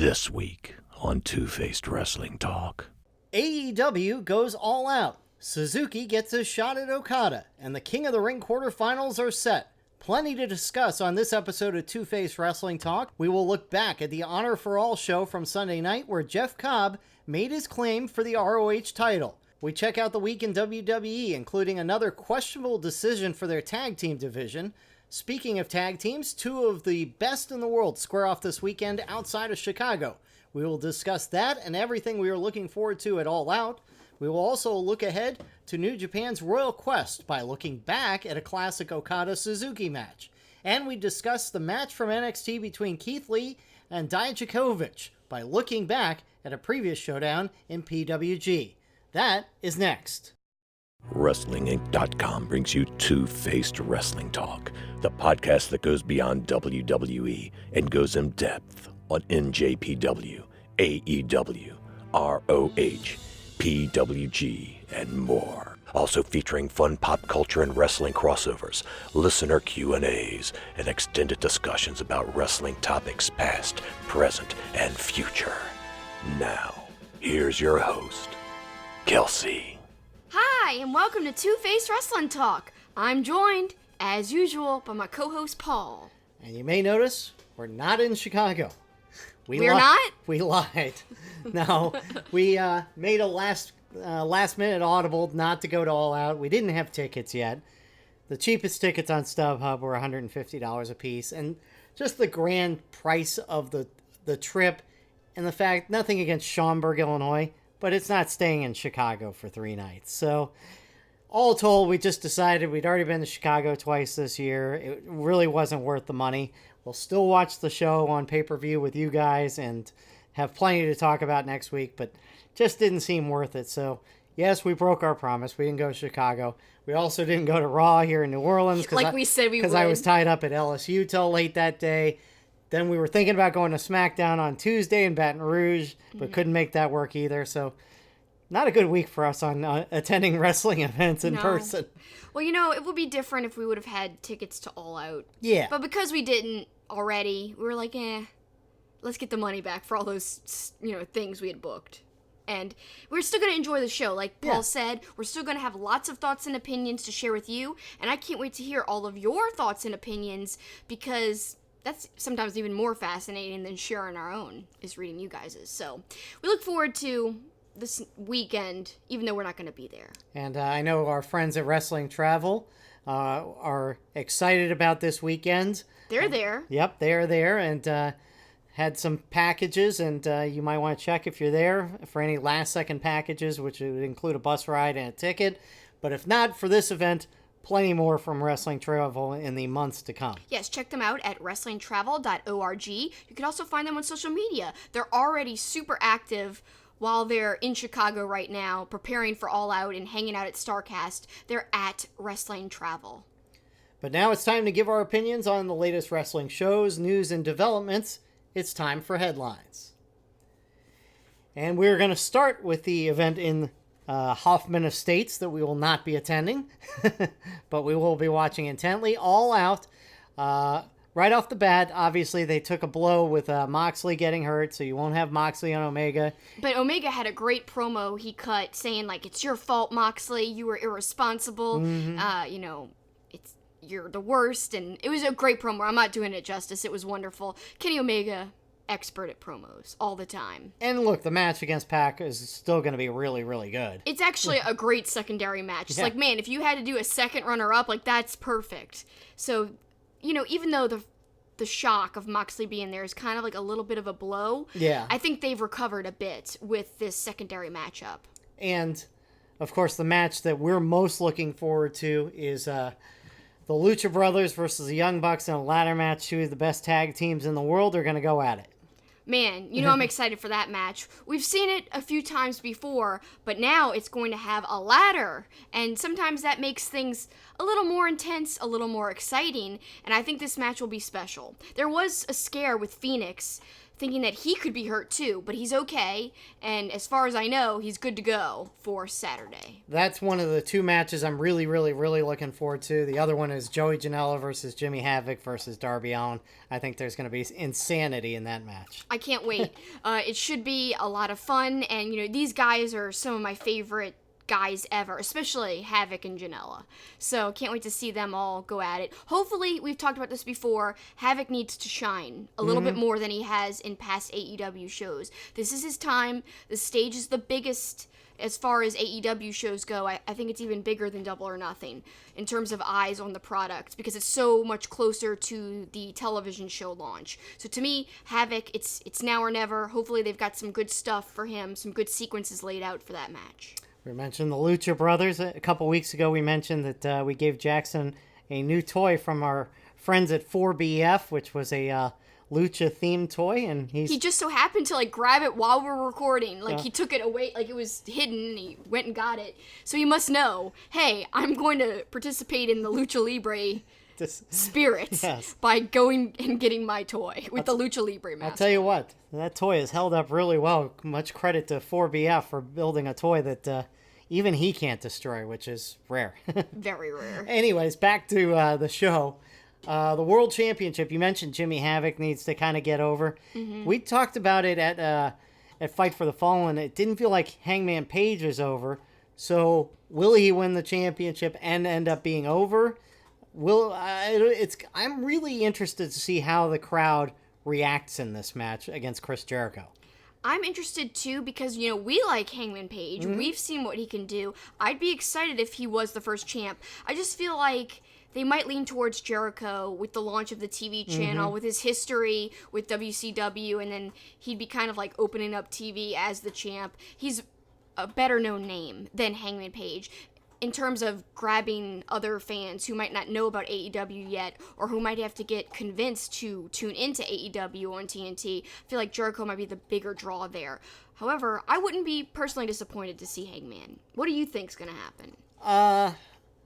This week on Two-Faced Wrestling Talk. AEW goes all out. Suzuki gets a shot at Okada, and the King of the Ring quarterfinals are set. Plenty to discuss on this episode of Two-Faced Wrestling Talk. We will look back at the Honor for All show from Sunday night, where Jeff Cobb made his claim for the ROH title. We check out the week in WWE, including another questionable decision for their tag team division. Speaking of tag teams, two of the best in the world square off this weekend outside of Chicago. We will discuss that and everything we are looking forward to at All Out. We will also look ahead to New Japan's Royal Quest by looking back at a classic Okada-Suzuki match. And we discuss the match from NXT between Keith Lee and Dijakovic by looking back at a previous showdown in PWG. That is next. WrestlingInc.com brings you Two-Faced Wrestling Talk, the podcast that goes beyond WWE and goes in depth on NJPW, AEW, ROH, PWG, and more. Also featuring fun pop culture and wrestling crossovers, listener Q&As, and extended discussions about wrestling topics past, present, and future. Now, here's your host, Kelsi. Hi, and welcome to Two-Faced Wrestling Talk. I'm joined, as usual, by my co-host Paul. And you may notice, we're not in Chicago. We're not? We lied. No, we made a last-minute audible not to go to All Out. We didn't have tickets yet. The cheapest tickets on StubHub were $150 a piece. And just the grand price of the trip and the fact, nothing against Schaumburg, Illinois, but it's not staying in Chicago for 3 nights. So, all told, we just decided we'd already been to Chicago twice this year. It really wasn't worth the money. We'll still watch the show on pay-per-view with you guys and have plenty to talk about next week, but just didn't seem worth it. So, yes, we broke our promise. We didn't go to Chicago. We also didn't go to Raw here in New Orleans. We said we would. Because I was tied up at LSU till late that day. Then we were thinking about going to SmackDown on Tuesday in Baton Rouge, but couldn't make that work either. So, not a good week for us on attending wrestling events in person. Well, it would be different if we would have had tickets to All Out. Yeah. But because we didn't already, we were like, let's get the money back for all those, things we had booked. And we're still going to enjoy the show. Like Paul said, we're still going to have lots of thoughts and opinions to share with you. And I can't wait to hear all of your thoughts and opinions, because that's sometimes even more fascinating than sharing our own, is reading you guys's. So we look forward to this weekend, even though we're not going to be there. And I know our friends at Wrestling Travel are excited about this weekend. They're there. Yep, they are there, and had some packages, and you might want to check if you're there for any last-second packages, which would include a bus ride and a ticket. But if not for this event, plenty more from Wrestling Travel in the months to come. Yes, check them out at wrestlingtravel.org. You can also find them on social media. They're already super active while they're in Chicago right now, preparing for All Out and hanging out at StarCast. They're at Wrestling Travel. But now it's time to give our opinions on the latest wrestling shows, news, and developments. It's time for headlines. And we're going to start with the event in Hoffman Estates that we will not be attending, but we will be watching intently. All Out. Right off the bat, obviously, they took a blow with Moxley getting hurt, so you won't have Moxley on Omega. But Omega had a great promo he cut saying, it's your fault, Moxley. You were irresponsible. Mm-hmm. You're the worst. And it was a great promo. I'm not doing it justice. It was wonderful. Kenny Omega, expert at promos all the time. And look, the match against Pac is still going to be really, really good. It's actually a great secondary match. It's like, man, if you had to do a second runner-up, that's perfect. So, even though the shock of Moxley being there is kind of like a little bit of a blow, I think they've recovered a bit with this secondary matchup. And, of course, the match that we're most looking forward to is the Lucha Brothers versus the Young Bucks in a ladder match. Two of the best tag teams in the world are going to go at it. Man, I'm excited for that match. We've seen it a few times before, but now it's going to have a ladder. And sometimes that makes things a little more intense, a little more exciting. And I think this match will be special. There was a scare with Phoenix thinking that he could be hurt too, but he's okay, and as far as I know, he's good to go for Saturday. That's one of the two matches I'm really, really, really looking forward to. The other one is Joey Janela versus Jimmy Havoc versus Darby Allin. I think there's going to be insanity in that match. I can't wait. It should be a lot of fun, and these guys are some of my favorite guys ever, especially Havoc and Janela. So can't wait to see them all go at it. Hopefully, we've talked about this before, Havoc needs to shine a little bit more than he has in past AEW shows. This is his time. The stage is the biggest as far as AEW shows go. I think it's even bigger than Double or Nothing in terms of eyes on the product because it's so much closer to the television show launch. So to me, Havoc, it's now or never. Hopefully they've got some good stuff for him, some good sequences laid out for that match. We mentioned the Lucha Brothers. A couple weeks ago, we mentioned that we gave Jackson a new toy from our friends at 4BF, which was a Lucha-themed toy, and he just so happened to grab it while we're recording. He took it away, it was hidden, and he went and got it. So he must know, hey, I'm going to participate in the Lucha Libre spirit by going and getting my toy with the Lucha Libre mask. I'll tell you what, that toy has held up really well. Much credit to 4BF for building a toy that even he can't destroy, which is rare. Very rare. Anyways, back to the show. The World Championship, you mentioned Jimmy Havoc needs to kind of get over. Mm-hmm. We talked about it at Fight for the Fallen. It didn't feel like Hangman Page is over. So will he win the championship and end up being over? I'm really interested to see how the crowd reacts in this match against Chris Jericho. I'm interested too because, we like Hangman Page. Mm-hmm. We've seen what he can do. I'd be excited if he was the first champ. I just feel like they might lean towards Jericho with the launch of the TV channel, with his history with WCW, and then he'd be kind of opening up TV as the champ. He's a better known name than Hangman Page in terms of grabbing other fans who might not know about AEW yet, or who might have to get convinced to tune into AEW on TNT. I feel like Jericho might be the bigger draw there. However, I wouldn't be personally disappointed to see Hangman. What do you think's going to happen?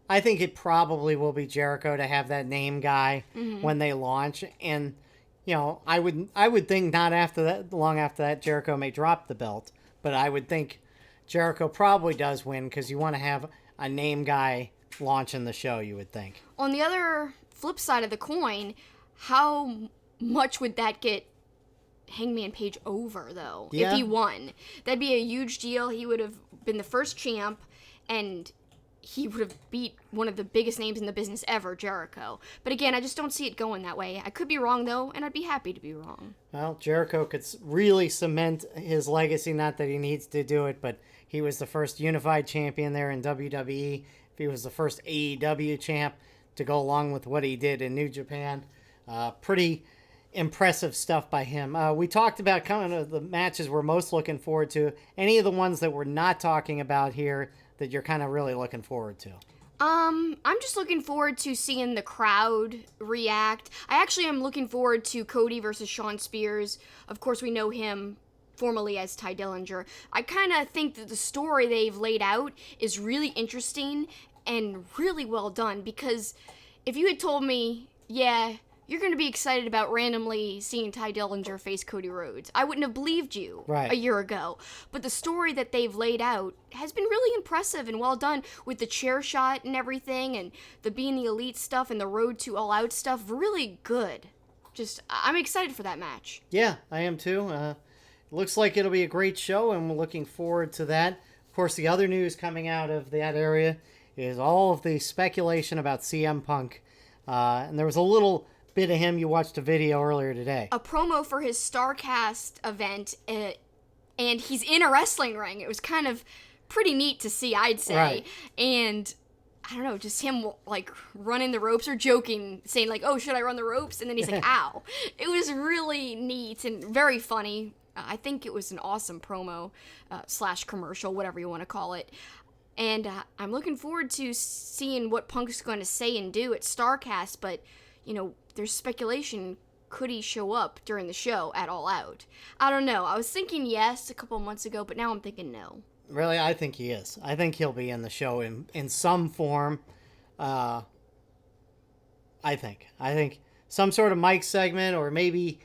I think it probably will be Jericho to have that name guy when they launch. And, I would think not long after that, Jericho may drop the belt. But I would think Jericho probably does win because you want to have a name guy launching the show, you would think. On the other flip side of the coin, how much would that get Hangman Page over, though, if he won? That'd be a huge deal. He would have been the first champ, and he would have beat one of the biggest names in the business ever, Jericho. But again, I just don't see it going that way. I could be wrong, though, and I'd be happy to be wrong. Well, Jericho could really cement his legacy, not that he needs to do it, but he was the first unified champion there in WWE. If he was the first AEW champ to go along with what he did in New Japan. Pretty impressive stuff by him. We talked about kind of the matches we're most looking forward to. Any of the ones that we're not talking about here that you're kind of really looking forward to? I'm just looking forward to seeing the crowd react. I actually am looking forward to Cody versus Shawn Spears. Of course, we know him formerly as Ty Dillinger. I kind of think that the story they've laid out is really interesting and really well done, because if you had told me, you're going to be excited about randomly seeing Ty Dillinger face Cody Rhodes, I wouldn't have believed you a year ago. But the story that they've laid out has been really impressive and well done, with the chair shot and everything, and the Being the Elite stuff and the Road to All Out stuff. Really good. I'm excited for that match. Yeah, I am too. Looks like it'll be a great show, and we're looking forward to that. Of course, the other news coming out of that area is all of the speculation about CM Punk. And there was a little bit of him. You watched a video earlier today. A promo for his StarCast event, and he's in a wrestling ring. It was kind of pretty neat to see, I'd say. Right. And I don't know, just him running the ropes, or joking, saying oh, should I run the ropes? And then he's like, ow. It was really neat and very funny. I think it was an awesome promo / commercial, whatever you want to call it. And I'm looking forward to seeing what Punk's going to say and do at StarCast. But, there's speculation, could he show up during the show at All Out? I don't know. I was thinking yes a couple months ago, but now I'm thinking no. Really, I think he is. I think he'll be in the show in some form. I think some sort of mic segment, or maybe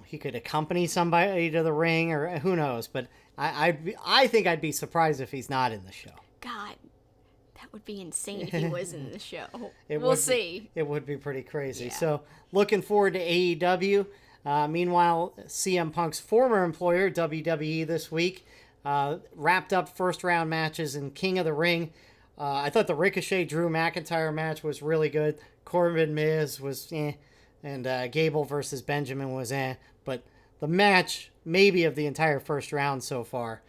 he could accompany somebody to the ring, or who knows. But I think I'd be surprised if he's not in the show. God, that would be insane if he was in the show. We'll see. It would be pretty crazy. Yeah. So looking forward to AEW. Meanwhile, CM Punk's former employer, WWE, this week wrapped up first round matches in King of the Ring. I thought the Ricochet Drew McIntyre match was really good. Corbin Miz was and Gable versus Benjamin was but the match maybe of the entire first round so far,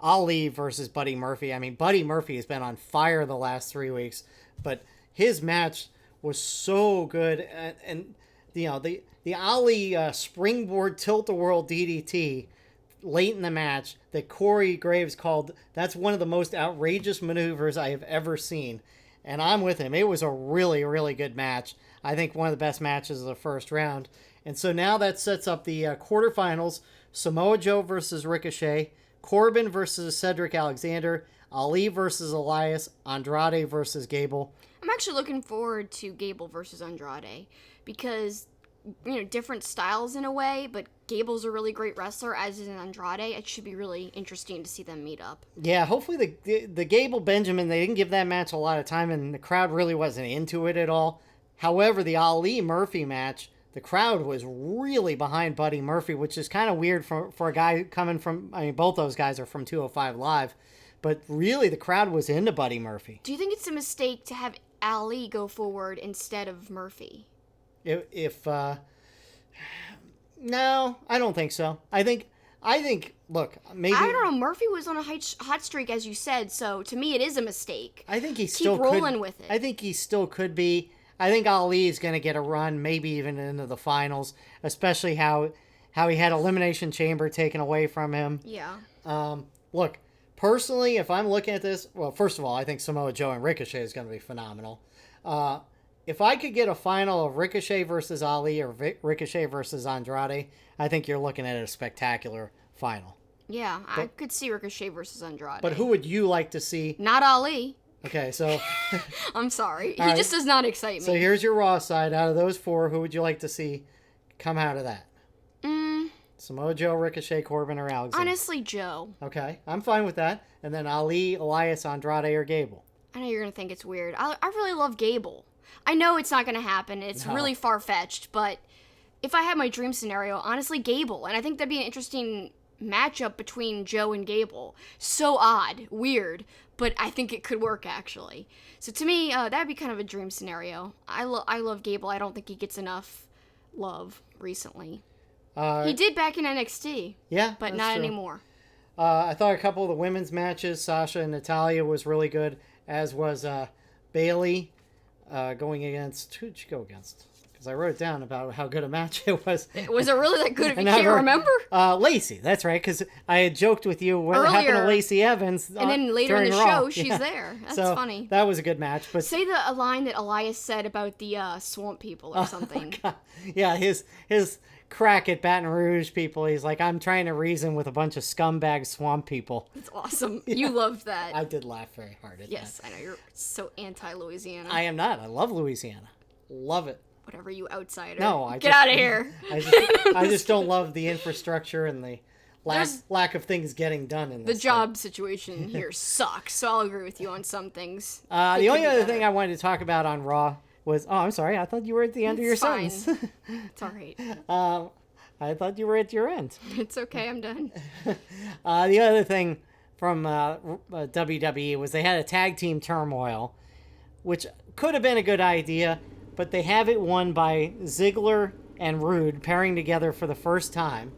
Ali versus Buddy Murphy. I mean, Buddy Murphy has been on fire the last 3 weeks, but his match was so good, and the Ali springboard tilt-a-whirl DDT late in the match that Corey Graves called, that's one of the most outrageous maneuvers I have ever seen. And I'm with him. It was a really, really good match. I think one of the best matches of the first round. And so now that sets up the quarterfinals. Samoa Joe versus Ricochet, Corbin versus Cedric Alexander, Ali versus Elias, Andrade versus Gable. I'm actually looking forward to Gable versus Andrade because, different styles in a way, but Gable's a really great wrestler, as is Andrade. It should be really interesting to see them meet up. Yeah, hopefully the Gable Benjamin, they didn't give that match a lot of time, and the crowd really wasn't into it at all. However, the Ali Murphy match, the crowd was really behind Buddy Murphy, which is kind of weird for a guy coming from, both those guys are from 205 Live, but really the crowd was into Buddy Murphy. Do you think it's a mistake to have Ali go forward instead of Murphy? No, I don't think so. I think, look, maybe... I don't know, Murphy was on a hot streak, as you said, so to me it is a mistake. I think he still Keep rolling with it. I think he still could be. I think Ali is going to get a run, maybe even into the finals, especially how he had Elimination Chamber taken away from him. Yeah. Look, personally, if I'm looking at this, well, first of all, I think Samoa Joe and Ricochet is going to be phenomenal. If I could get a final of Ricochet versus Ali or Ricochet versus Andrade, I think you're looking at a spectacular final. Yeah, I could see Ricochet versus Andrade. But who would you like to see? Not Ali. Okay, so... I'm sorry. He right. just does not excite me. So here's your Raw side. Out of those four, who would you like to see come out of that? Samoa Joe, Ricochet, Corbin, or Alexander? Honestly, Joe. Okay, I'm fine with that. And then Ali, Elias, Andrade, or Gable? I know you're going to think it's weird. I really love Gable. I know it's not going to happen. It's really far-fetched, but if I had my dream scenario, honestly, Gable. And I think that'd be an interesting matchup between Joe and Gable. So odd, weird, but I think it could work, actually. So to me, that'd be kind of a dream scenario. I love Gable. I don't think he gets enough love recently. He did back in NXT. Yeah, but not true. anymore. I thought a couple of the women's matches, Sasha and Natalya, was really good, as was Bayley going against... Who did she go against? Because I wrote it down about how good a match it was. Was it really that good if you can't remember? Lacey, that's right, because I had joked with you what happened to Lacey Evans. And then later in the show, she's there. That's funny. That was a good match. But say a line that Elias said about the swamp people or something. Yeah, his crack at Baton Rouge people. He's like, I'm trying to reason with a bunch of scumbag swamp people. That's awesome. Yeah. You loved that. I did laugh very hard at that. Yes, I know. You're so anti-Louisiana. I am not. I love Louisiana. Love it. Whatever, you outsider. No, Get out of here. I just don't love the infrastructure and the lack of things getting done in this The job situation here sucks, so I'll agree with you on some things. The only other thing I wanted to talk about on Raw was... Oh, I'm sorry. I thought you were at the end of your sentence. It's all right. I thought you were at your end. It's okay. I'm done. The other thing from WWE was they had a tag team turmoil, which could have been a good idea, but they have it won by Ziggler and Rude pairing together for the first time.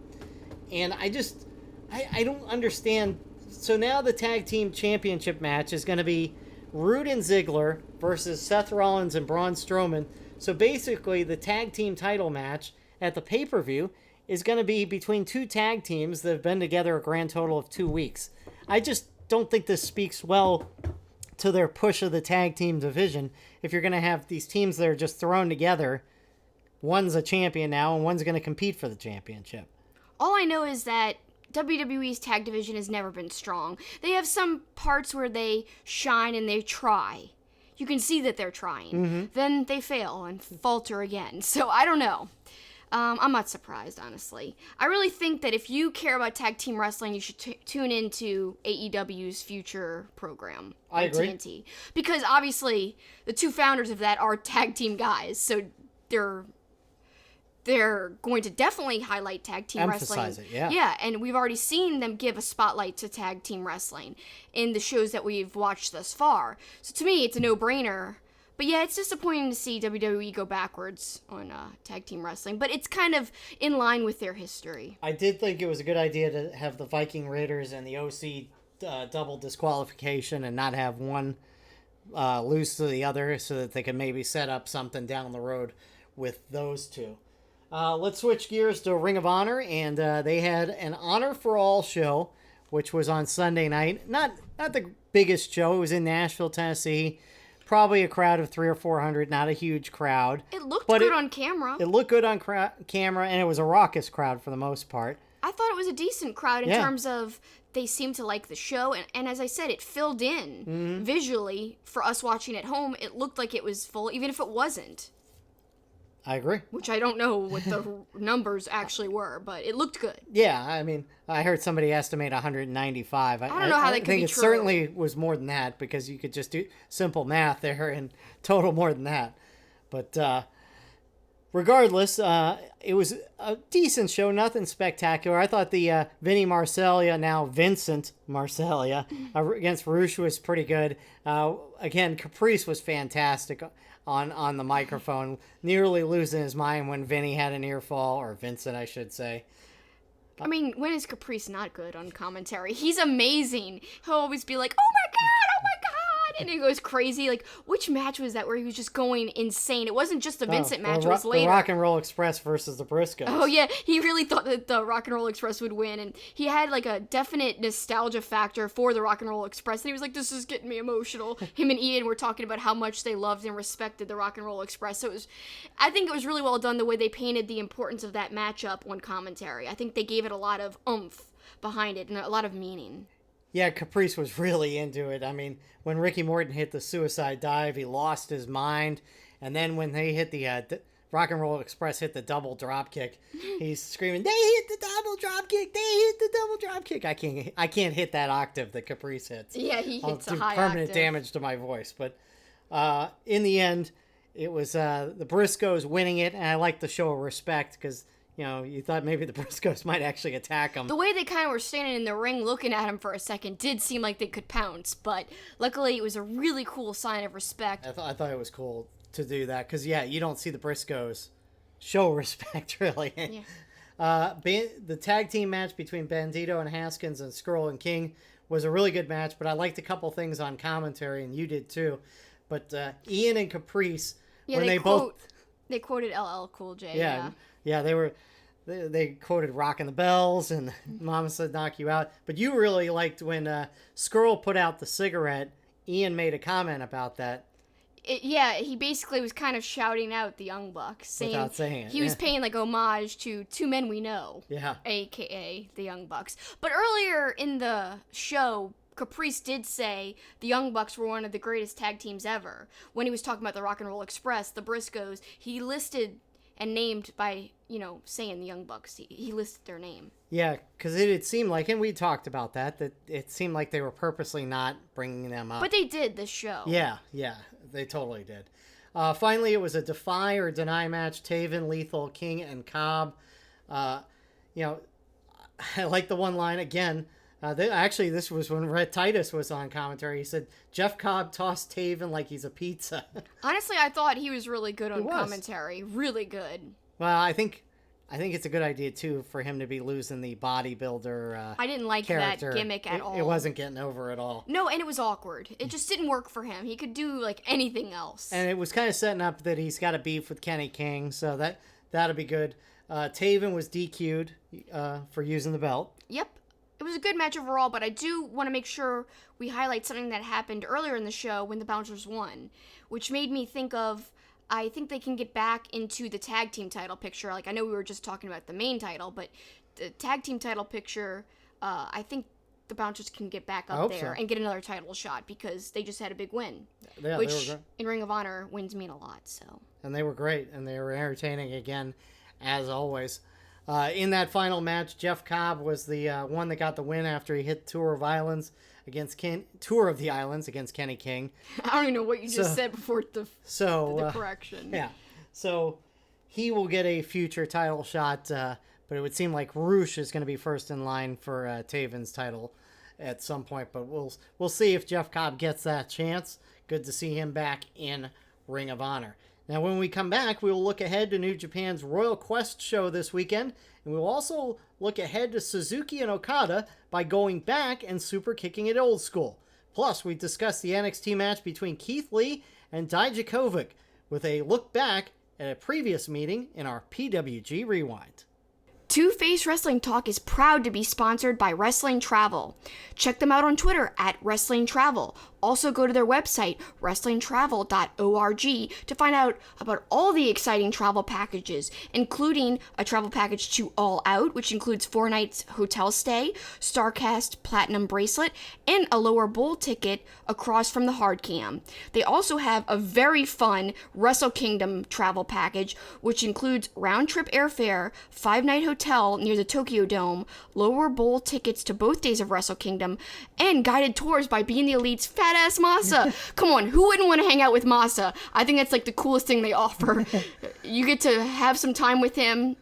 And I don't understand. So now the tag team championship match is going to be Rude and Ziggler versus Seth Rollins and Braun Strowman. So basically the tag team title match at the pay-per-view is going to be between two tag teams that have been together a grand total of 2 weeks. I just don't think this speaks well to their push of the tag team division. If you're going to have these teams that are just thrown together, one's a champion now and one's going to compete for the championship. All I know is that WWE's tag division has never been strong. They have some parts where they shine and they try. You can see that they're trying. Mm-hmm. Then they fail and falter again. So I don't know. I'm not surprised, honestly. I really think that if you care about tag team wrestling, you should tune into AEW's future program on I agree. TNT. Because obviously, the two founders of that are tag team guys, so they're going to definitely highlight tag team wrestling. Emphasize it, yeah. Yeah, and we've already seen them give a spotlight to tag team wrestling in the shows that we've watched thus far. So to me, it's a no-brainer. But yeah, it's disappointing to see WWE go backwards on tag team wrestling, but it's kind of in line with their history. I did think it was a good idea to have the Viking Raiders and the OC double disqualification and not have one lose to the other so that they could maybe set up something down the road with those two. Let's switch gears to Ring of Honor, and they had an Honor for All show, which was on Sunday night. Not the biggest show. It was in Nashville, Tennessee. Probably a crowd of 300 or 400, not a huge crowd. It looked good on camera. It looked good on camera, and it was a raucous crowd for the most part. I thought it was a decent crowd in terms of they seemed to like the show. And as I said, it filled in visually for us watching at home. It looked like it was full, even if it wasn't. I agree. Which I don't know what the numbers actually were, but it looked good. Yeah, I mean, I heard somebody estimate 195. I don't know how that could be true. I think it certainly was more than that because you could just do simple math there and total more than that. But regardless, it was a decent show, nothing spectacular. I thought the Vinny Marseglia, now Vincent Marseglia, against Rush was pretty good. Again, Caprice was fantastic on the microphone, nearly losing his mind when Vinny had an ear fall, or Vincent, I should say. I mean, when is Caprice not good on commentary? He's amazing. He'll always be like, oh my God, and he goes crazy. Like, which match was that where he was just going insane? It wasn't just the Vincent match, it was later. The Rock and Roll Express versus the Briscoes. Oh yeah, he really thought that the Rock and Roll Express would win, and he had like a definite nostalgia factor for the Rock and Roll Express, and he was like, this is getting me emotional. Him and Ian were talking about how much they loved and respected the Rock and Roll Express, so I think it was really well done the way they painted the importance of that matchup on commentary. I think they gave it a lot of oomph behind it and a lot of meaning. Yeah, Caprice was really into it. I mean, when Ricky Morton hit the suicide dive, he lost his mind. And then when they hit the Rock and Roll Express hit the double drop kick, he's screaming, "They hit the double drop kick! They hit the double drop kick!" I can't hit that octave that Caprice hits. Yeah, he hits a high octave. Permanent damage to my voice. But in the end, it was the Briscoes winning it, and I like the show of respect because, you know, you thought maybe the Briscoes might actually attack him. The way they kind of were standing in the ring looking at him for a second did seem like they could pounce, but luckily it was a really cool sign of respect. I thought it was cool to do that because, yeah, you don't see the Briscoes show respect, really. Yeah. The tag team match between Bandito and Haskins and Skrull and King was a really good match, but I liked a couple things on commentary, and you did too. But Ian and Caprice, yeah, when they quoted LL Cool J. Yeah, they quoted Rockin' the Bells and Mama Said Knock You Out. But you really liked when Skrull put out the cigarette. Ian made a comment about that. He basically was kind of shouting out the Young Bucks. Without saying it. He was paying like homage to two men we know. Yeah. A.K.A. the Young Bucks. But earlier in the show, Caprice did say the Young Bucks were one of the greatest tag teams ever. When he was talking about the Rock and Roll Express, the Briscoes, he listed and named by, saying the Young Bucks. He listed their name. Yeah, because it seemed like, and we talked about that it seemed like they were purposely not bringing them up. But they did this show. Yeah, they totally did. Finally, it was a Defy or Deny match. Taven, Lethal, King, and Cobb. I like the one line again. Actually, this was when Rhett Titus was on commentary. He said, Jeff Cobb tossed Taven like he's a pizza. Honestly, I thought he was really good on commentary. Really good. Well, I think it's a good idea, too, for him to be losing the bodybuilder I didn't like character. that gimmick at all. It wasn't getting over at all. No, and it was awkward. It just didn't work for him. He could do, anything else. And it was kind of setting up that he's got a beef with Kenny King, so that'll be good. Taven was DQ'd for using the belt. Yep. It was a good match overall, but I do want to make sure we highlight something that happened earlier in the show when the Bouncers won, which made me think of, I think they can get back into the tag team title picture. I know we were just talking about the main title, but the tag team title picture, I think the Bouncers can get back up there and get another title shot because they just had a big win, which in Ring of Honor wins mean a lot. So. And they were great, and they were entertaining again. as always. In that final match, Jeff Cobb was the one that got the win after he hit Tour of the Islands against Kenny King. I don't even know what you just said before the correction. Yeah. So he will get a future title shot, but it would seem like Roosh is going to be first in line for Taven's title at some point. But we'll see if Jeff Cobb gets that chance. Good to see him back in Ring of Honor. Now, when we come back, we will look ahead to New Japan's Royal Quest show this weekend, and we will also look ahead to Suzuki and Okada by going back and super kicking it old school. Plus, we discuss the NXT match between Keith Lee and Dijakovic with a look back at a previous meeting in our PWG Rewind. Two-Face Wrestling Talk is proud to be sponsored by Wrestling Travel. Check them out on Twitter at Wrestling Travel. Also go to their website, wrestlingtravel.org, to find out about all the exciting travel packages, including a travel package to All Out, which includes 4 nights hotel stay, StarCast Platinum Bracelet, and a lower bowl ticket across from the hard cam. They also have a very fun Wrestle Kingdom travel package, which includes round-trip airfare, 5-night hotel near the Tokyo Dome, lower bowl tickets to both days of Wrestle Kingdom, and guided tours by Being the Elite's fat-ass Masa. Come on, who wouldn't want to hang out with Masa? I think that's like the coolest thing they offer. You get to have some time with him,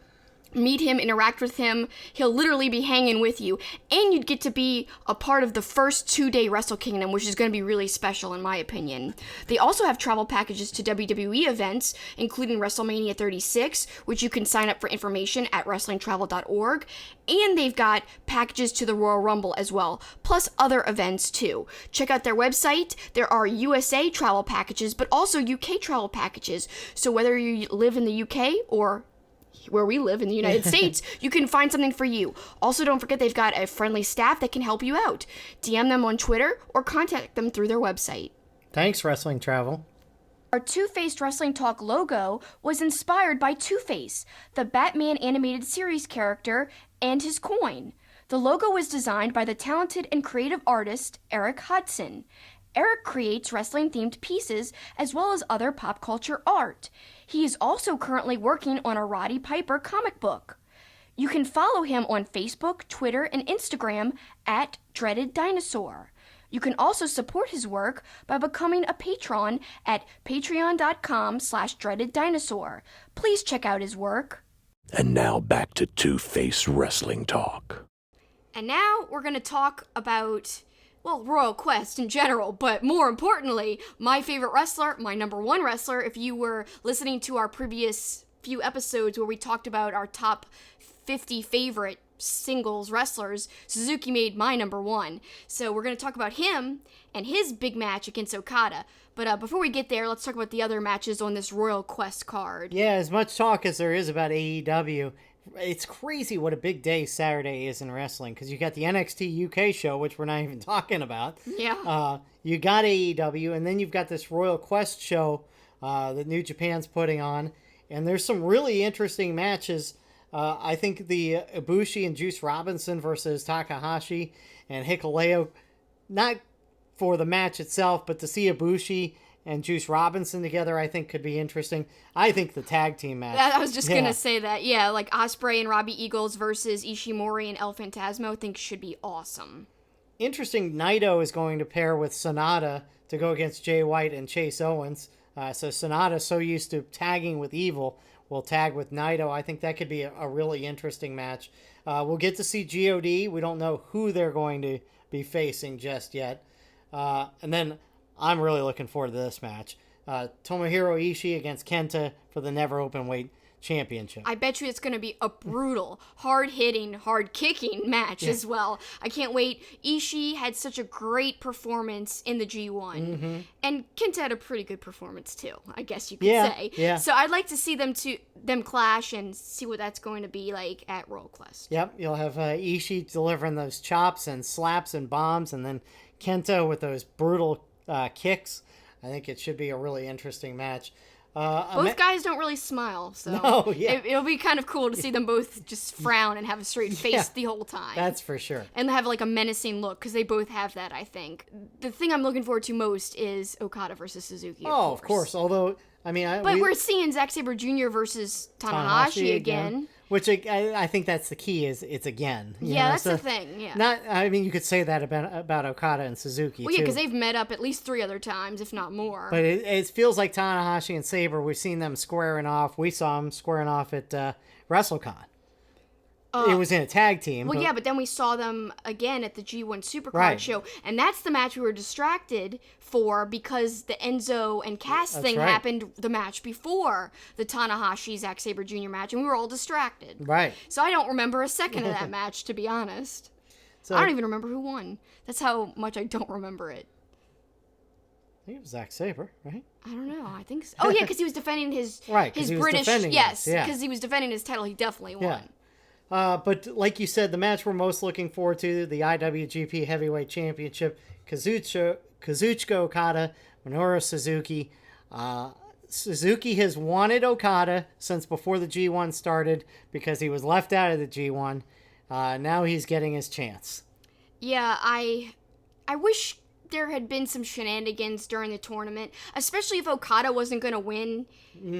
meet him, interact with him. He'll literally be hanging with you. And you'd get to be a part of the first 2-day Wrestle Kingdom, which is going to be really special in my opinion. They also have travel packages to WWE events, including WrestleMania 36, which you can sign up for information at wrestlingtravel.org. And they've got packages to the Royal Rumble as well, plus other events too. Check out their website. There are USA travel packages, but also UK travel packages. So whether you live in the UK or where we live in the United States, you can find something for you. Also, don't forget they've got a friendly staff that can help you out. DM them on Twitter or contact them through their website. Thanks, Wrestling Travel. Our Two-Faced Wrestling Talk logo was inspired by Two-Face, the Batman animated series character, and his coin. The logo was designed by the talented and creative artist Eric Hudson. Eric creates wrestling-themed pieces as well as other pop culture art. He is also currently working on a Roddy Piper comic book. You can follow him on Facebook, Twitter, and Instagram at Dreaded Dinosaur. You can also support his work by becoming a patron at patreon.com/dreadeddinosaur. Please check out his work. And now back to Two-Face Wrestling Talk. And now we're going to talk about, well, Royal Quest in general, but more importantly, my favorite wrestler, my number one wrestler. If you were listening to our previous few episodes where we talked about our top 50 favorite singles wrestlers, Suzuki made my number one. So we're going to talk about him and his big match against Okada. But before we get there, let's talk about the other matches on this Royal Quest card. Yeah, as much talk as there is about AEW, it's crazy what a big day Saturday is in wrestling, because you got the NXT UK show, which we're not even talking about. Yeah. You got AEW, and then you've got this Royal Quest show that New Japan's putting on, and there's some really interesting matches. I think the Ibushi and Juice Robinson versus Takahashi and Hikuleo, not for the match itself, but to see Ibushi and Juice Robinson together, I think could be interesting. I think the tag team match. I was just going to say that. Yeah, like Ospreay and Robbie Eagles versus Ishimori and El Phantasmo, I think should be awesome. Interesting, Naito is going to pair with Sonata to go against Jay White and Chase Owens. So Sonata, so used to tagging with Evil, will tag with Naito. I think that could be a really interesting match. We'll get to see GOD. We don't know who they're going to be facing just yet. And then I'm really looking forward to this match. Tomohiro Ishii against Kenta for the Never Openweight Championship. I bet you it's going to be a brutal, hard-hitting, hard-kicking match as well. I can't wait. Ishii had such a great performance in the G1. Mm-hmm. And Kenta had a pretty good performance too, I guess you could say. Yeah. So I'd like to see them clash and see what that's going to be like at Royal Quest. Yep, you'll have Ishii delivering those chops and slaps and bombs, and then Kenta with those brutal kicks. I think it should be a really interesting match. Both guys don't really smile, so No, yeah. it'll be kind of cool to see them both just frown and have a straight face the whole time. That's for sure. And they have like a menacing look, because they both have that, I think. The thing I'm looking forward to most is Okada versus Suzuki, Of course. Although, I mean... But we're seeing Zack Sabre Jr. versus Tanahashi again. Which I think that's the key, is it's again. That's the thing, yeah. I mean, you could say that about Okada and Suzuki, Well, yeah, because they've met up at least 3 other times, if not more. But it feels like Tanahashi and Sabre, we've seen them squaring off. We saw them squaring off at WrestleCon. It was in a tag team. Well, but then we saw them again at the G1 SuperCard show, and that's the match we were distracted for because the Enzo and Cass thing happened the match before the Tanahashi Zack Sabre Jr. match, and we were all distracted. Right. So I don't remember a second of that match, to be honest. So I don't even remember who won. That's how much I don't remember it. I think it was Zack Sabre, right? I don't know. I think so. Oh, yeah, because he was defending his British... Yes, because he was defending his title. He definitely won. Yeah. But like you said, the match we're most looking forward to, the IWGP Heavyweight Championship, Kazuchika Okada, Minoru Suzuki. Suzuki has wanted Okada since before the G1 started because he was left out of the G1. Now he's getting his chance. Yeah, I wish there had been some shenanigans during the tournament, especially if Okada wasn't going to win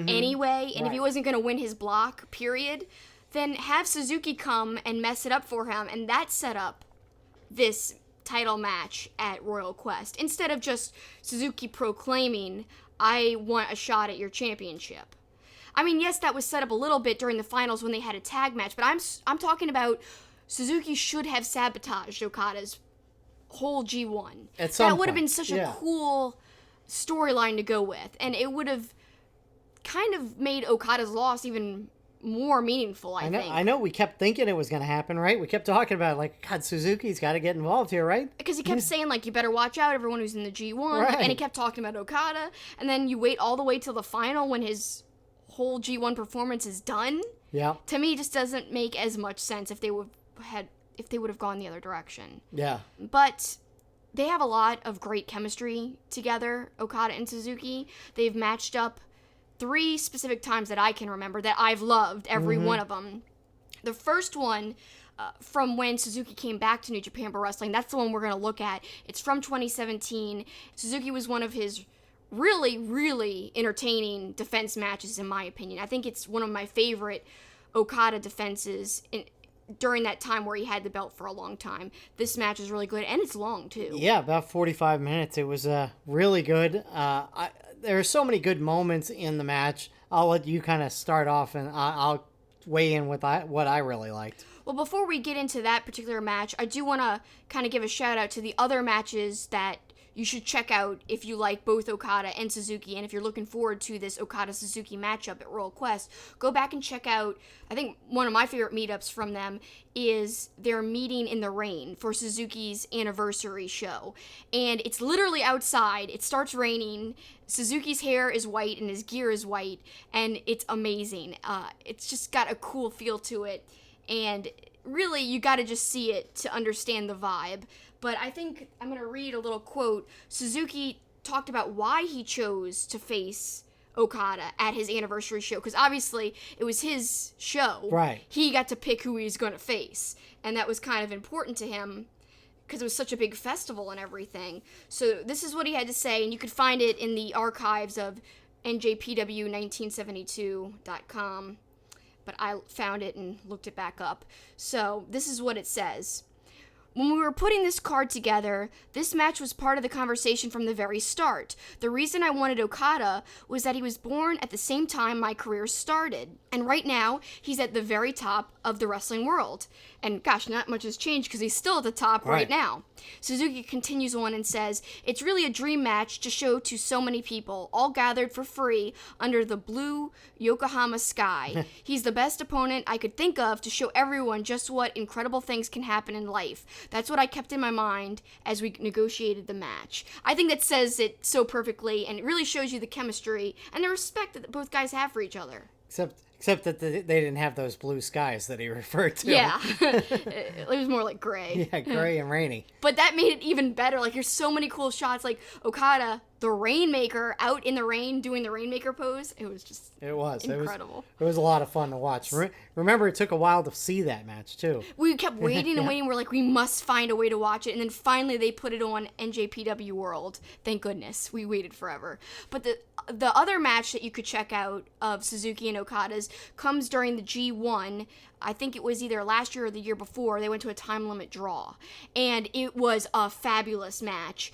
anyway, and if he wasn't going to win his block, period. Then have Suzuki come and mess it up for him, and that set up this title match at Royal Quest, instead of just Suzuki proclaiming, I want a shot at your championship. I mean, yes, that was set up a little bit during the finals when they had a tag match, but I'm talking about Suzuki should have sabotaged Okada's whole G1. That would have been such a cool storyline to go with, and it would have kind of made Okada's loss even more meaningful, I think. I know we kept thinking it was going to happen, right? We kept talking about it, like, God, Suzuki's got to get involved here, right? Because he kept saying, like, you better watch out, everyone who's in the G1, and he kept talking about Okada, and then you wait all the way till the final when his whole G1 performance is done. Yeah. To me, it just doesn't make as much sense if they would have gone the other direction. Yeah. But they have a lot of great chemistry together, Okada and Suzuki. They've matched up 3 specific times that I can remember that I've loved, every one of them. The first one, from when Suzuki came back to New Japan Pro Wrestling, that's the one we're going to look at. It's from 2017. Suzuki was one of his really, really entertaining defense matches, in my opinion. I think it's one of my favorite Okada defenses during that time where he had the belt for a long time. This match is really good, and it's long, too. Yeah, about 45 minutes. It was really good. There are so many good moments in the match. I'll let you kind of start off, and I'll weigh in with what I really liked. Well, before we get into that particular match, I do want to kind of give a shout out to the other matches that you should check out if you like both Okada and Suzuki, and if you're looking forward to this Okada-Suzuki matchup at Royal Quest, go back and check out, I think one of my favorite meetups from them is their meeting in the rain for Suzuki's anniversary show. And it's literally outside, it starts raining, Suzuki's hair is white and his gear is white, and it's amazing. It's just got a cool feel to it, and really, you got to just see it to understand the vibe. But I think I'm going to read a little quote. Suzuki talked about why he chose to face Okada at his anniversary show, because obviously it was his show. Right. He got to pick who he's going to face, and that was kind of important to him because it was such a big festival and everything. So this is what he had to say, and you could find it in the archives of njpw1972.com. But I found it and looked it back up. So this is what it says. When we were putting this card together, this match was part of the conversation from the very start. The reason I wanted Okada was that he was born at the same time my career started. And right now, he's at the very top of the wrestling world. And gosh, not much has changed because he's still at the top right now. Suzuki continues on and says, it's really a dream match to show to so many people, all gathered for free under the blue Yokohama sky. He's the best opponent I could think of to show everyone just what incredible things can happen in life. That's what I kept in my mind as we negotiated the match. I think that says it so perfectly, and it really shows you the chemistry and the respect that both guys have for each other. Except that they didn't have those blue skies that he referred to. Yeah. It was more like gray. Yeah, gray and rainy. But that made it even better. Like, there's so many cool shots. Like, Okada the Rainmaker out in the rain doing the Rainmaker pose. It was just incredible. It was a lot of fun to watch. Remember, it took a while to see that match, too. We kept waiting and waiting. We're like, we must find a way to watch it. And then finally they put it on NJPW World. Thank goodness. We waited forever. But the other match that you could check out of Suzuki and Okada's comes during the G1. I think it was either last year or the year before. They went to a time limit draw. And it was a fabulous match.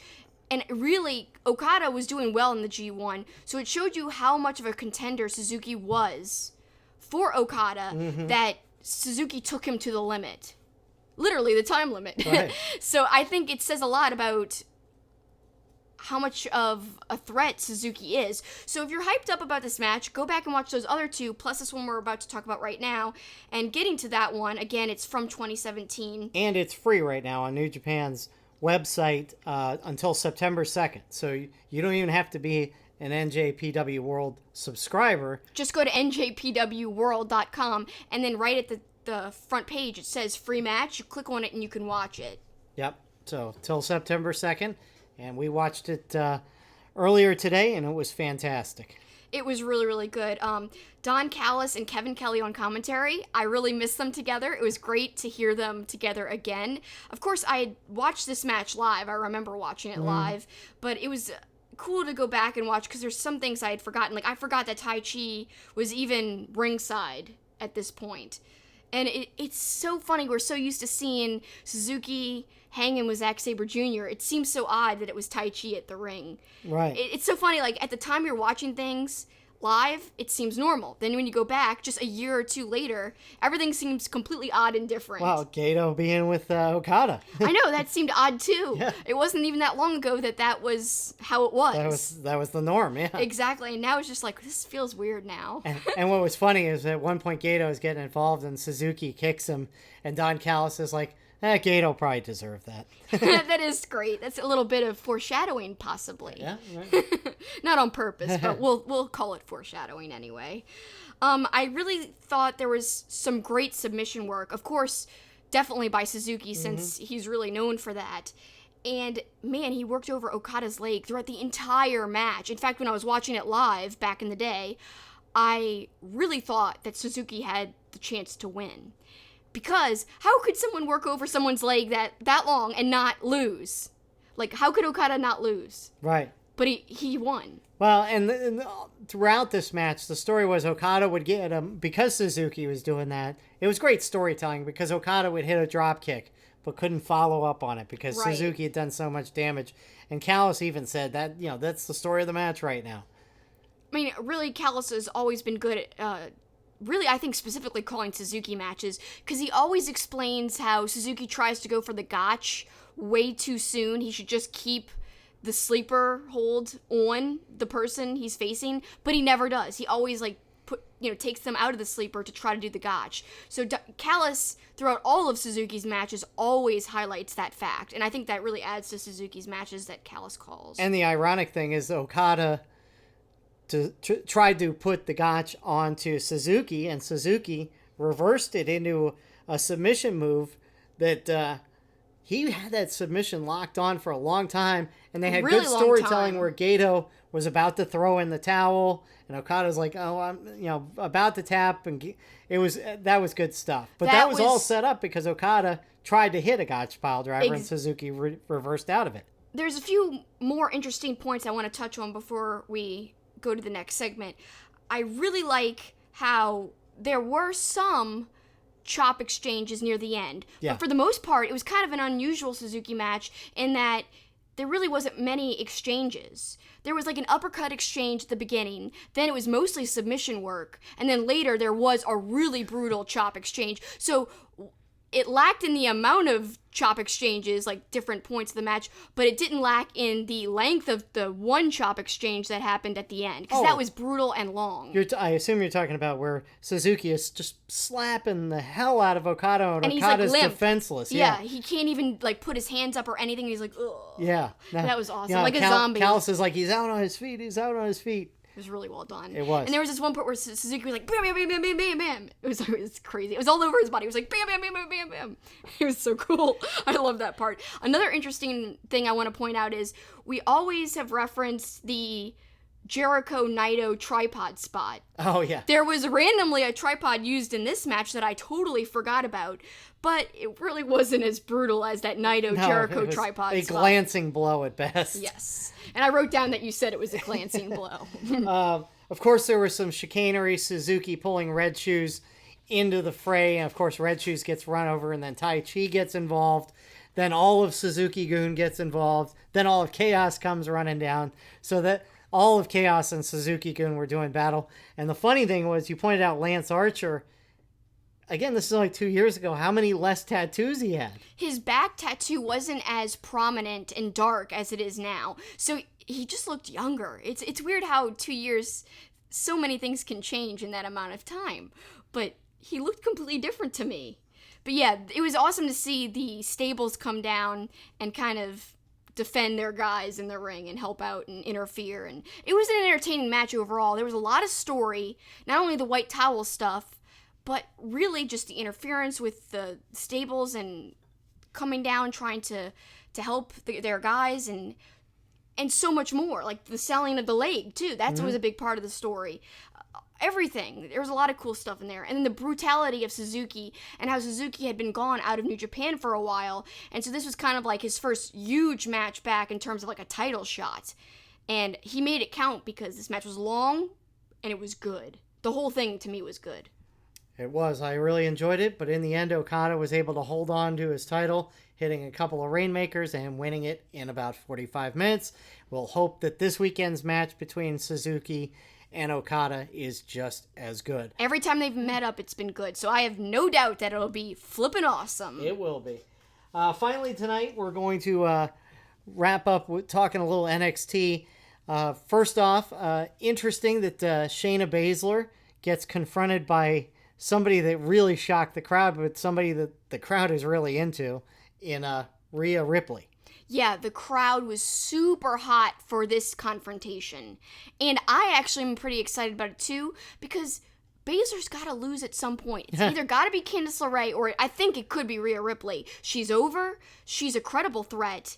And really, Okada was doing well in the G1, so it showed you how much of a contender Suzuki was for Okada, that Suzuki took him to the limit. Literally, the time limit. Right. So I think it says a lot about how much of a threat Suzuki is. So if you're hyped up about this match, go back and watch those other two, plus this one we're about to talk about right now. And getting to that one, again, it's from 2017. And it's free right now on New Japan's website until September 2nd. So you don't even have to be an NJPW World subscriber. Just go to njpwworld.com, and then right at the front page it says free match. You click on it and you can watch it. Yep. So till September 2nd. And we watched it earlier today, and it was fantastic. It was really, really good. Don Callis and Kevin Kelly on commentary. I really missed them together. It was great to hear them together again. Of course, I had watched this match live. I remember watching it live. But it was cool to go back and watch because there's some things I had forgotten. Like, I forgot that Tai Chi was even ringside at this point. And it's so funny. We're so used to seeing Suzuki hanging with Zack Sabre Jr. It seems so odd that it was Tai Chi at the ring. Right. It's so funny. Like, at the time you're watching things live, it seems normal. Then when you go back, just a year or two later, everything seems completely odd and different. Wow, Gato being with Okada. I know, that seemed odd too. Yeah. It wasn't even that long ago that was how it was. That was the norm, yeah. Exactly, and now it's just like, this feels weird now. And what was funny is at one point Gato is getting involved and Suzuki kicks him, and Don Callis is like, Gato probably deserved that. That is great. That's a little bit of foreshadowing, possibly. Yeah, right. Not on purpose, but we'll call it foreshadowing anyway. I really thought there was some great submission work. Of course, definitely by Suzuki, since he's really known for that. And, man, he worked over Okada's leg throughout the entire match. In fact, when I was watching it live back in the day, I really thought that Suzuki had the chance to win. Because how could someone work over someone's leg that long and not lose? Like, how could Okada not lose? Right. But he won. Well, and throughout this match, the story was Okada would get him, because Suzuki was doing that. It was great storytelling because Okada would hit a drop kick, but couldn't follow up on it because Suzuki had done so much damage. And Callis even said that, that's the story of the match right now. I mean, really, Callis has always been good at... really, I think specifically calling Suzuki matches, because he always explains how Suzuki tries to go for the gotch way too soon. He should just keep the sleeper hold on the person he's facing, but he never does. He always takes them out of the sleeper to try to do the gotch. So Callis, throughout all of Suzuki's matches, always highlights that fact, and I think that really adds to Suzuki's matches that Callis calls. And the ironic thing is Okada tried to put the gotch onto Suzuki, and Suzuki reversed it into a submission move that he had that submission locked on for a long time, and they had really good storytelling where Gato was about to throw in the towel, and Okada's like, "Oh, I'm about to tap," and that was good stuff. But that was all set up because Okada tried to hit a gotch pile driver, and Suzuki reversed out of it. There's a few more interesting points I want to touch on before we go to the next segment. I really like how there were some chop exchanges near the end. Yeah. But for the most part, it was kind of an unusual Suzuki match in that there really wasn't many exchanges. There was like an uppercut exchange at the beginning, then it was mostly submission work, and then later there was a really brutal chop exchange. So it lacked in the amount of chop exchanges, like different points of the match, but it didn't lack in the length of the one chop exchange that happened at the end, because that was brutal and long. I assume you're talking about where Suzuki is just slapping the hell out of Okada, and Okada's he's, like, defenseless. Yeah, he can't even like put his hands up or anything. He's like, ugh. Yeah. That was awesome. Like a zombie. Callis is like, he's out on his feet. It was really well done. It was. And there was this one part where Suzuki was like, bam, bam, bam, bam, bam, bam, bam. It was crazy. It was all over his body. It was like, bam, bam, bam, bam, bam, bam. It was so cool. I love that part. Another interesting thing I want to point out is we always have referenced the Jericho Naito tripod spot. Oh, yeah. There was randomly a tripod used in this match that I totally forgot about, but it really wasn't as brutal as that Naito-Jericho tripod a spot. glancing blow at best. Yes. And I wrote down that you said it was a glancing blow. Of course, there was some chicanery. Suzuki pulling Red Shoes into the fray. And, of course, Red Shoes gets run over, and then Tai Chi gets involved. Then all of Suzuki-gun gets involved. Then all of Chaos comes running down. So that all of Chaos and Suzuki-gun were doing battle. And the funny thing was, you pointed out Lance Archer. Again, this is like 2 years ago. How many less tattoos he had? His back tattoo wasn't as prominent and dark as it is now. So he just looked younger. It's weird how 2 years, so many things can change in that amount of time. But he looked completely different to me. But yeah, it was awesome to see the stables come down and kind of defend their guys in the ring and help out and interfere. And it was an entertaining match overall. There was a lot of story, not only the white towel stuff, but really just the interference with the stables and coming down trying to help their guys and so much more. Like the selling of the leg, too. That was a big part of the story. Everything. There was a lot of cool stuff in there. And then the brutality of Suzuki and how Suzuki had been gone out of New Japan for a while. And so this was kind of like his first huge match back in terms of like a title shot. And he made it count because this match was long and it was good. The whole thing to me was good. It was. I really enjoyed it, but in the end, Okada was able to hold on to his title, hitting a couple of rainmakers and winning it in about 45 minutes. We'll hope that this weekend's match between Suzuki and Okada is just as good. Every time they've met up, it's been good, so I have no doubt that it'll be flippin' awesome. It will be. Finally, tonight, we're going to wrap up with talking a little NXT. First off, interesting that Shayna Baszler gets confronted by somebody that really shocked the crowd, but somebody that the crowd is really into in Rhea Ripley. Yeah, the crowd was super hot for this confrontation. And I actually am pretty excited about it too, because Baszler's got to lose at some point. It's either got to be Candice LeRae or I think it could be Rhea Ripley. She's over, she's a credible threat,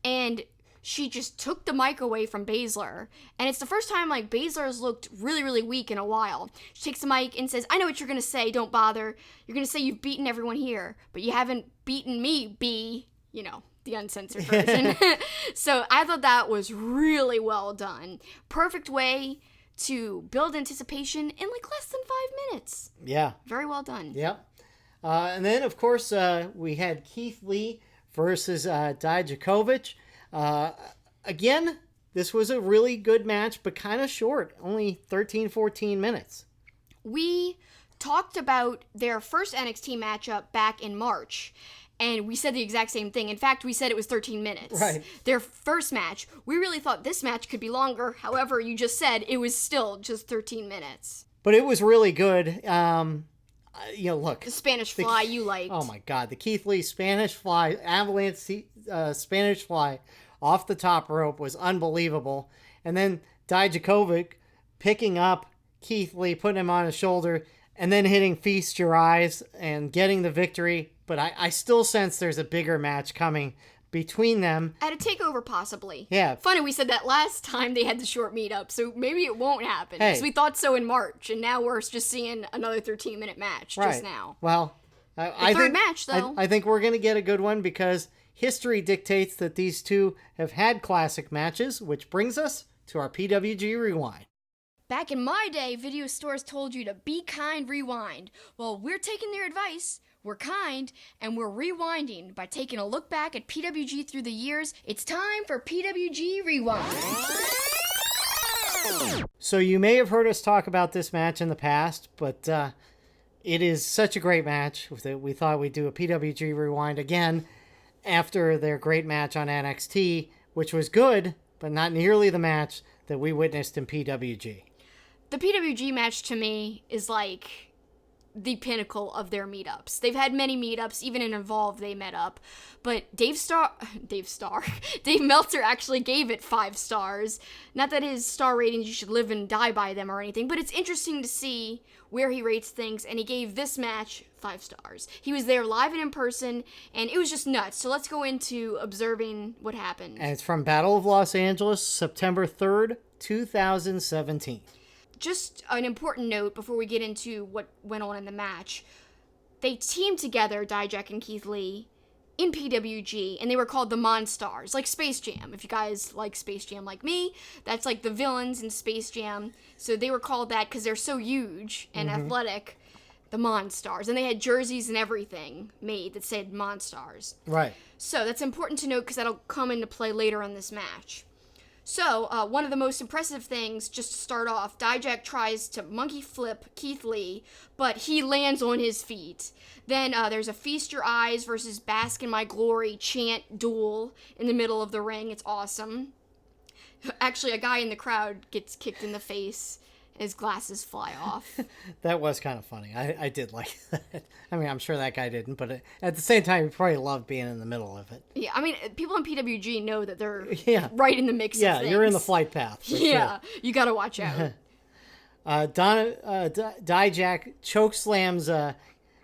and she just took the mic away from Baszler. And it's the first time, like, Baszler's looked really, really weak in a while. She takes the mic and says, I know what you're going to say, don't bother. You're going to say you've beaten everyone here, but you haven't beaten me, B. You know, the uncensored version. So I thought that was really well done. Perfect way to build anticipation in, like, less than 5 minutes. Yeah. Very well done. Yep. And then, of course, we had Keith Lee versus Dijakovic. Again, this was a really good match, but kind of short, only 13, 14 minutes. We talked about their first NXT matchup back in March, and we said the exact same thing. In fact, we said it was 13 minutes. Right. Their first match, we really thought this match could be longer. However, you just said it was still just 13 minutes. But it was really good. Look. The Spanish Fly you liked. Oh, my God. The Keith Lee Spanish Fly, avalanche Spanish Fly off the top rope was unbelievable. And then Dijakovic picking up Keith Lee, putting him on his shoulder, and then hitting Feast Your Eyes and getting the victory. But I still sense there's a bigger match coming between them. At a takeover, possibly. Yeah. Funny, we said that last time they had the short meetup, so maybe it won't happen. Hey. Because we thought so in March, and now we're just seeing another 13-minute match just now. Well, I third think, match, though. I think we're going to get a good one because history dictates that these two have had classic matches, which brings us to our PWG Rewind. Back in my day, video stores told you to be kind, rewind. Well, we're taking their advice. We're kind, and we're rewinding by taking a look back at PWG through the years. It's time for PWG Rewind. So you may have heard us talk about this match in the past, but it is such a great match that we thought we'd do a PWG Rewind again after their great match on NXT, which was good, but not nearly the match that we witnessed in PWG. The PWG match to me is like the pinnacle of their meetups. They've had many meetups, even in Evolve they met up, but Dave Meltzer actually gave it 5 stars. Not that his star ratings, you should live and die by them or anything, but it's interesting to see where he rates things, and he gave this match 5 stars. He was there live and in person, and it was just nuts. So let's go into observing what happened. And it's from Battle of Los Angeles, September 3rd, 2017. Just an important note before we get into what went on in the match. They teamed together, Dijak and Keith Lee, in PWG, and they were called the Monstars, like Space Jam. If you guys like Space Jam like me, that's like the villains in Space Jam. So they were called that because they're so huge and athletic, the Monstars. And they had jerseys and everything made that said Monstars. Right. So that's important to note because that'll come into play later in this match. So, one of the most impressive things, just to start off, Dijak tries to monkey flip Keith Lee, but he lands on his feet. Then there's a Feast Your Eyes versus Bask in My Glory chant duel in the middle of the ring. It's awesome. Actually, a guy in the crowd gets kicked in the face. His glasses fly off. That was kind of funny. I did like that. I mean, I'm sure that guy didn't, but at the same time, he probably loved being in the middle of it. Yeah, I mean, people in PWG know that they're right in the mix of things. Yeah, you're in the flight path. Yeah, you gotta watch out. Dijak chokeslams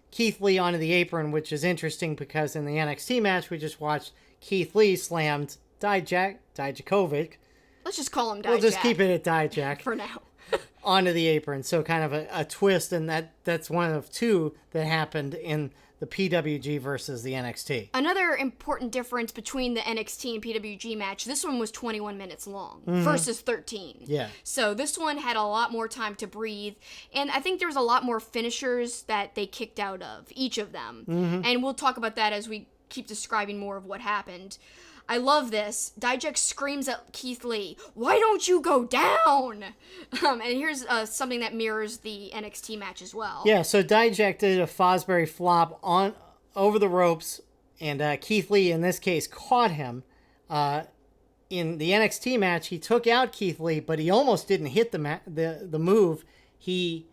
Keith Lee onto the apron, which is interesting because in the NXT match we just watched, Keith Lee slammed Dijakovic. Let's just call him Dijak. We'll just keep it at Dijak. For now. Onto the apron, so kind of a twist, and that's one of 2 that happened in the PWG versus the NXT. Another important difference between the NXT and PWG match, this one was 21 minutes long versus 13. Yeah. So this one had a lot more time to breathe, and I think there was a lot more finishers that they kicked out of, each of them. And we'll talk about that as we keep describing more of what happened. I love this. Dijak screams at Keith Lee, "Why don't you go down?" And here's something that mirrors the NXT match as well. Yeah, so Dijak did a Fosbury flop over the ropes, and Keith Lee, in this case, caught him. In the NXT match, he took out Keith Lee, but he almost didn't hit the move. He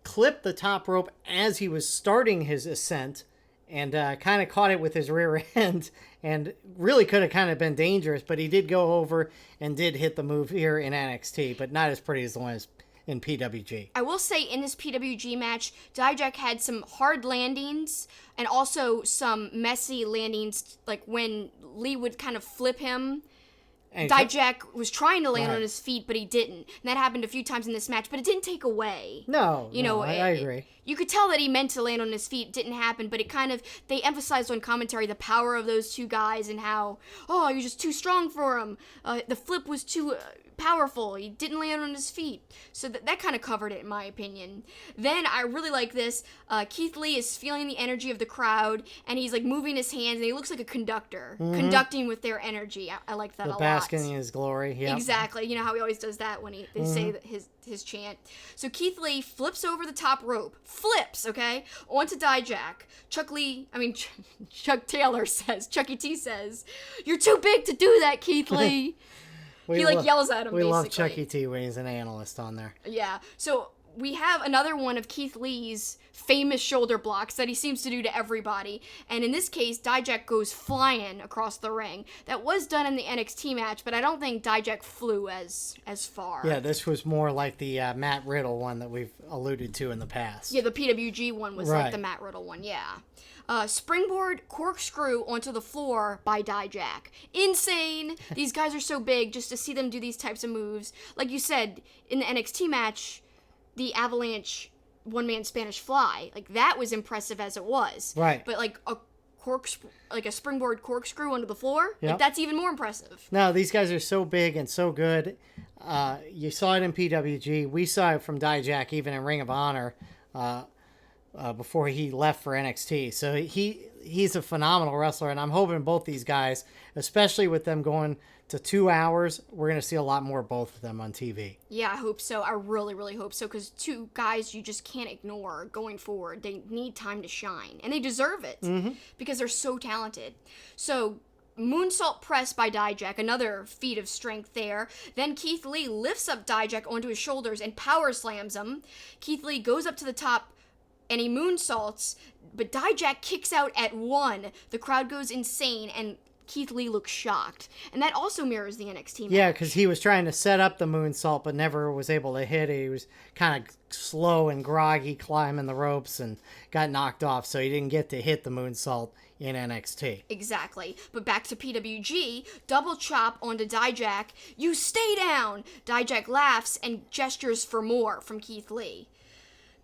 clipped the top rope as he was starting his ascent, and kind of caught it with his rear end, and really could have kind of been dangerous, but he did go over and did hit the move here in NXT, but not as pretty as the one in PWG. I will say in this PWG match, Dijak had some hard landings and also some messy landings, like when Lee would kind of flip him. Dijak was trying to land on his feet, but he didn't. And that happened a few times in this match, but it didn't take away. No, I agree. You could tell that he meant to land on his feet. It didn't happen, but it kind of, they emphasized on commentary the power of those 2 guys and how, you're just too strong for him. The flip was too powerful. He didn't land on his feet. So that kind of covered it, in my opinion. Then I really like this. Keith Lee is feeling the energy of the crowd, and he's like moving his hands, and he looks like a conductor, conducting with their energy. I like that a lot. Basking in his glory. Yep. Exactly. You know how he always does that when they say that his chant. So Keith Lee flips over the top rope. Flips, okay? Onto Dijak. Chuck Taylor says, Chucky T says, "You're too big to do that, Keith Lee." He yells at him, we basically. love Chucky T when he's an analyst on there. Yeah. So we have another one of Keith Lee's famous shoulder blocks that he seems to do to everybody. And in this case, Dijak goes flying across the ring. That was done in the NXT match, but I don't think Dijak flew as far. Yeah, this was more like the Matt Riddle one that we've alluded to in the past. Yeah, the PWG one was like the Matt Riddle one, yeah. Springboard corkscrew onto the floor by Dijak. Insane! These guys are so big, just to see them do these types of moves. Like you said, in the NXT match, the Avalanche one-man Spanish fly, like that was impressive as it was. Right. But like a springboard corkscrew onto the floor, like that's even more impressive. No, these guys are so big and so good. You saw it in PWG. We saw it from Dijak even in Ring of Honor. Before he left for NXT. So he's a phenomenal wrestler, and I'm hoping both these guys, especially with them going to 2 hours, we're going to see a lot more of both of them on TV. Yeah, I hope so. I really, really hope so, because 2 guys you just can't ignore going forward. They need time to shine, and they deserve it because they're so talented. So moonsault press by Dijak, another feat of strength there. Then Keith Lee lifts up Dijak onto his shoulders and power slams him. Keith Lee goes up to the top and he moonsaults, but Dijak kicks out at 1. The crowd goes insane, and Keith Lee looks shocked. And that also mirrors the NXT match. Yeah, because he was trying to set up the moonsault, but never was able to hit it. He was kind of slow and groggy climbing the ropes and got knocked off, so he didn't get to hit the moonsault in NXT. Exactly. But back to PWG, double chop onto Dijak. You stay down! Dijak laughs and gestures for more from Keith Lee.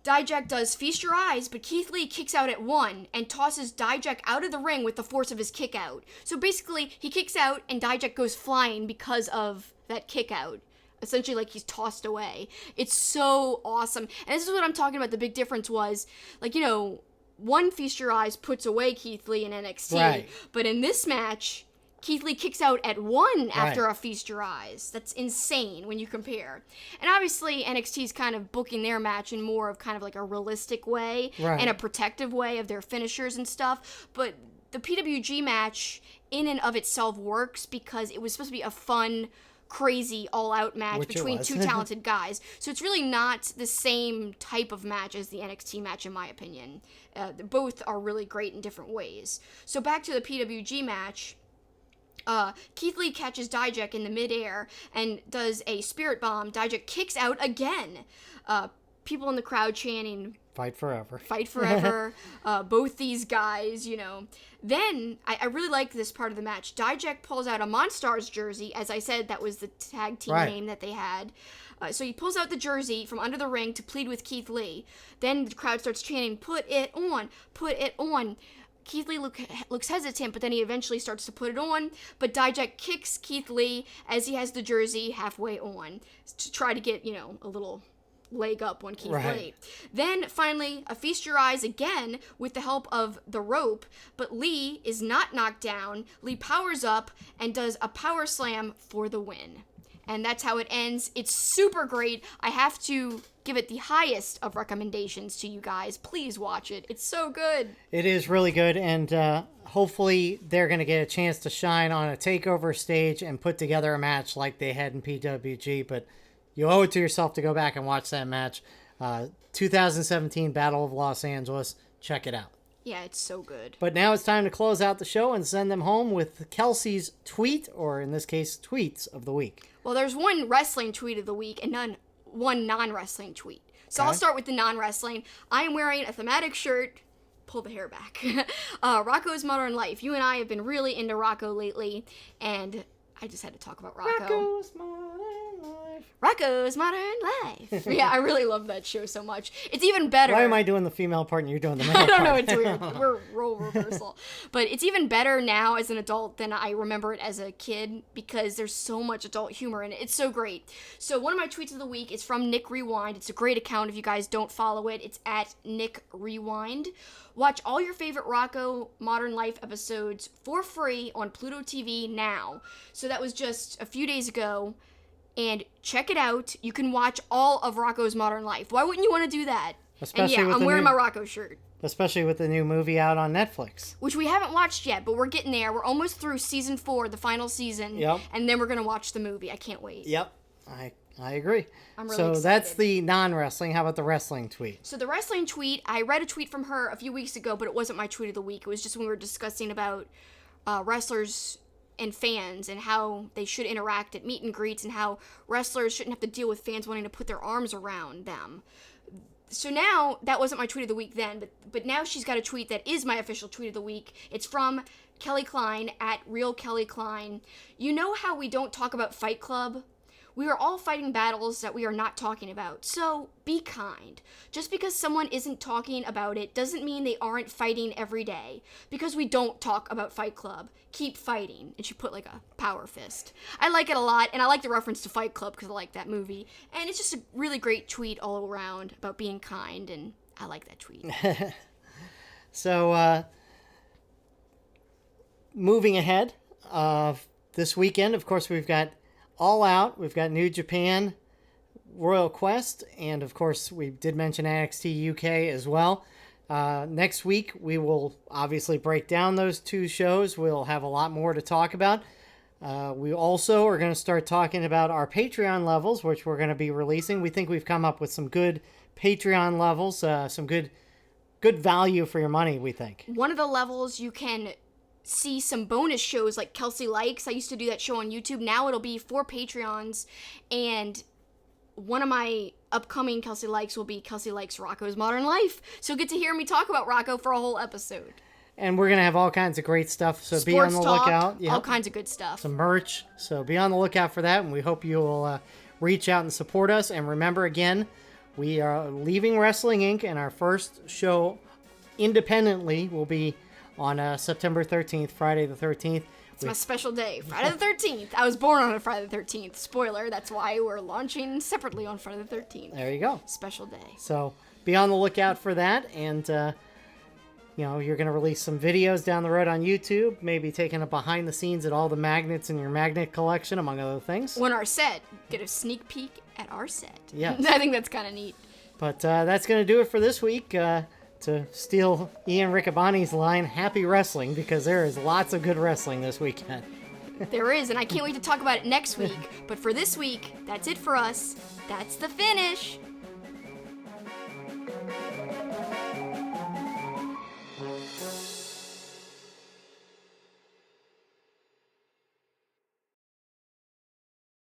Dijak does feast your eyes, but Keith Lee kicks out at 1 and tosses Dijak out of the ring with the force of his kick out. So basically, he kicks out and Dijak goes flying because of that kick out. Essentially like he's tossed away. It's so awesome. And this is what I'm talking about. The big difference was, like, one feast your eyes puts away Keith Lee in NXT. Right. But in this match, Keith Lee kicks out at 1 after Right. a feast your eyes. That's insane when you compare. And obviously NXT is kind of booking their match in more of kind of like a realistic way Right. and a protective way of their finishers and stuff. But the PWG match in and of itself works because it was supposed to be a fun, crazy, all-out match Which it between was. two talented guys. So it's really not the same type of match as the NXT match, in my opinion. Both are really great in different ways. So back to the PWG match. Keith Lee catches Dijak in the midair and does a spirit bomb. Dijak kicks out again. People in the crowd chanting, Fight forever. fight forever. Both these guys, Then, I really like this part of the match. Dijak pulls out a Monstars jersey. As I said, that was the tag team Right. name that they had. So he pulls out the jersey from under the ring to plead with Keith Lee. Then the crowd starts chanting, put it on, put it on. Keith Lee looks hesitant, but then he eventually starts to put it on. But Dijak kicks Keith Lee as he has the jersey halfway on to try to get, a little leg up on Keith Right. Lee. Then, finally, a feast your eyes again with the help of the rope. But Lee is not knocked down. Lee powers up and does a power slam for the win. And that's how it ends. It's super great. I have to give it the highest of recommendations to you guys. Please watch it. It's so good. It is really good, and hopefully they're going to get a chance to shine on a takeover stage and put together a match like they had in PWG, but you owe it to yourself to go back and watch that match. 2017 Battle of Los Angeles. Check it out. Yeah, it's so good. But now it's time to close out the show and send them home with Kelsi's tweet, or in this case, tweets of the week. Well, there's one wrestling tweet of the week and one non-wrestling tweet. So Okay. I'll start with the non-wrestling. I am wearing a thematic shirt. Pull the hair back. Rocco's Modern Life. You and I have been really into Rocco lately, and I just had to talk about Rocco. Rocco's Modern Life. Rocco's Modern Life. Yeah, I really love that show so much. It's even better. Why am I doing the female part and you're doing the male I don't part? know, it's weird. We're role reversal. But it's even better now as an adult than I remember it as a kid because there's so much adult humor in it. It's so great. So one of my tweets of the week is from Nick Rewind. It's a great account if you guys don't follow it. It's at Nick Rewind. Watch all your favorite Rocco Modern Life episodes for free on Pluto TV now. So that was just a few days ago. And check it out. You can watch all of Rocco's Modern Life. Why wouldn't you want to do that? Especially and yeah, with I'm the wearing new- my Rocco shirt. Especially with the new movie out on Netflix. Which we haven't watched yet, but we're getting there. We're almost through season 4, the final season. Yep. And then we're going to watch the movie. I can't wait. Yep, I agree. I'm really so excited. that's the non-wrestling. How about the wrestling tweet? So the wrestling tweet, I read a tweet from her a few weeks ago, but it wasn't my tweet of the week. It was just when we were discussing about wrestlers and fans and how they should interact at meet and greets and how wrestlers shouldn't have to deal with fans wanting to put their arms around them. So now, that wasn't my tweet of the week then, but now she's got a tweet that is my official tweet of the week. It's from Kelly Klein, at Real Kelly Klein. You know how we don't talk about Fight Club? We are all fighting battles that we are not talking about, so be kind. Just because someone isn't talking about it doesn't mean they aren't fighting every day. Because we don't talk about Fight Club, keep fighting. And she put like a power fist. I like it a lot, and I like the reference to Fight Club because I like that movie. And it's just a really great tweet all around about being kind, and I like that tweet. So, moving ahead, this weekend, of course, we've got All Out, we've got New Japan, Royal Quest, and of course, we did mention NXT UK as well. Next week, we will obviously break down those two shows. We'll have a lot more to talk about. We also are going to start talking about our Patreon levels, which we're going to be releasing. We think we've come up with some good Patreon levels, some good good value for your money, we think. One of the levels you can see some bonus shows like Kelsi Likes. I used to do that show on YouTube. Now it'll be for Patreons. And one of my upcoming Kelsi Likes will be Kelsi Likes Rocco's Modern Life. So get to hear me talk about Rocco for a whole episode. And we're going to have all kinds of great stuff, so be on Sports the talk, lookout. all kinds of good stuff. Some merch, so be on the lookout for that, and we hope you will reach out and support us. And remember, again, we are leaving Wrestling Inc., and our first show independently will be on September 13th, Friday the 13th. It's my special day, Friday the 13th. I was born on a Friday the 13th. Spoiler, that's why we're launching separately on Friday the 13th. There you go. Special day. So be on the lookout for that, and you're going to release some videos down the road on YouTube, maybe taking a behind the scenes at all the magnets in your magnet collection, among other things. When our set, get a sneak peek at our set. Yes. I think that's kind of neat. But that's going to do it for this week. To steal Ian Riccaboni's line, happy wrestling, because there is lots of good wrestling this weekend. There is, and I can't wait to talk about it next week. But for this week, that's it for us. That's the finish.